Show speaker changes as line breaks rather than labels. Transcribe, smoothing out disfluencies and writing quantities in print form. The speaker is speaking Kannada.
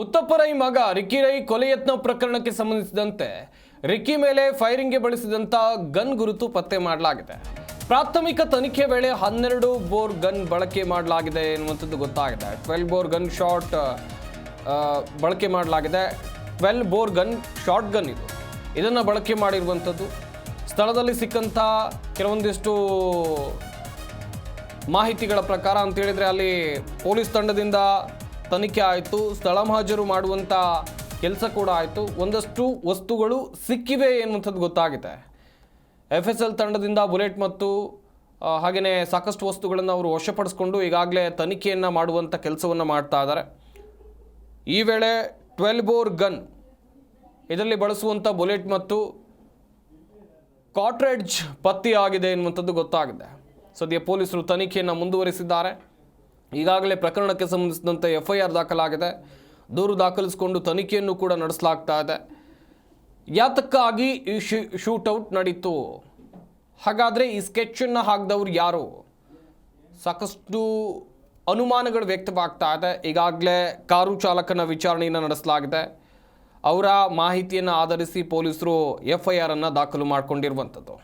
ಉತ್ತಪ್ಪರೈ ಮಗ ರಿಕ್ಕಿ ರೈ ಕೊಲೆ ಯತ್ನ ಪ್ರಕರಣಕ್ಕೆ ಸಂಬಂಧಿಸಿದಂತೆ ರಿಕ್ಕಿ ಮೇಲೆ ಫೈರಿಂಗ್ಗೆ ಬಳಸಿದಂತ ಗನ್ ಗುರುತು ಪತ್ತೆ ಮಾಡಲಾಗಿದೆ. ಪ್ರಾಥಮಿಕ ತನಿಖೆ ವೇಳೆ 12 ಬೋರ್ ಗನ್ ಬಳಕೆ ಮಾಡಲಾಗಿದೆ ಎನ್ನುವಂಥದ್ದು ಗೊತ್ತಾಗಿದೆ. 12 ಬೋರ್ ಗನ್ ಶಾಟ್ ಬಳಕೆ ಮಾಡಲಾಗಿದೆ. 12 ಬೋರ್ ಗನ್ ಶಾರ್ಟ್ ಗನ್ ಇದನ್ನು ಬಳಕೆ ಮಾಡಿರುವಂಥದ್ದು. ಸ್ಥಳದಲ್ಲಿ ಸಿಕ್ಕಂಥ ಕೆಲವೊಂದಿಷ್ಟು ಮಾಹಿತಿಗಳ ಪ್ರಕಾರ ಅಂತ ಹೇಳಿದ್ರೆ ಅಲ್ಲಿ ಪೊಲೀಸ್ ತಂಡದಿಂದ ತನಿಖೆ ಆಯಿತು, ಸ್ಥಳ ಮಹಾಜರು ಮಾಡುವಂಥ ಕೆಲಸ ಕೂಡ ಆಯಿತು. ಒಂದಷ್ಟು ವಸ್ತುಗಳು ಸಿಕ್ಕಿವೆ ಎನ್ನುವಂಥದ್ದು ಗೊತ್ತಾಗಿದೆ. FSL ತಂಡದಿಂದ ಬುಲೆಟ್ ಮತ್ತು ಹಾಗೆಯೇ ಸಾಕಷ್ಟು ವಸ್ತುಗಳನ್ನು ಅವರು ವಶಪಡಿಸಿಕೊಂಡು ಈಗಾಗಲೇ ತನಿಖೆಯನ್ನು ಮಾಡುವಂಥ ಕೆಲಸವನ್ನು ಮಾಡ್ತಾ ಇದ್ದಾರೆ. ಈ ವೇಳೆ 12 ಬೋರ್ ಗನ್ ಇದರಲ್ಲಿ ಬಳಸುವಂಥ ಬುಲೆಟ್ ಮತ್ತು ಕಾಟ್ರೇಜ್ ಪತ್ತೆಯಾಗಿದೆ ಎನ್ನುವಂಥದ್ದು ಗೊತ್ತಾಗಿದೆ. ಸದ್ಯ ಪೊಲೀಸರು ತನಿಖೆಯನ್ನು ಮುಂದುವರಿಸಿದ್ದಾರೆ. ಈಗಾಗಲೇ ಪ್ರಕರಣಕ್ಕೆ ಸಂಬಂಧಿಸಿದಂತೆ FIR ದಾಖಲಾಗಿದೆ. ದೂರು ದಾಖಲಿಸಿಕೊಂಡು ತನಿಖೆಯನ್ನು ಕೂಡ ನಡೆಸಲಾಗ್ತಾ ಇದೆ. ಯಾತಕ್ಕಾಗಿ ಈ ಶೂಟೌಟ್ ನಡೀತು, ಹಾಗಾದರೆ ಈ ಸ್ಕೆಚನ್ನು ಹಾಕಿದವರು ಯಾರು, ಸಾಕಷ್ಟು ಅನುಮಾನಗಳು ವ್ಯಕ್ತವಾಗ್ತಾ ಇದೆ. ಈಗಾಗಲೇ ಕಾರು ಚಾಲಕನ ವಿಚಾರಣೆಯನ್ನು ನಡೆಸಲಾಗಿದೆ. ಅವರ ಮಾಹಿತಿಯನ್ನು ಆಧರಿಸಿ ಪೊಲೀಸರು FIR ಅನ್ನು ದಾಖಲು ಮಾಡಿಕೊಂಡಿರುವಂಥದ್ದು.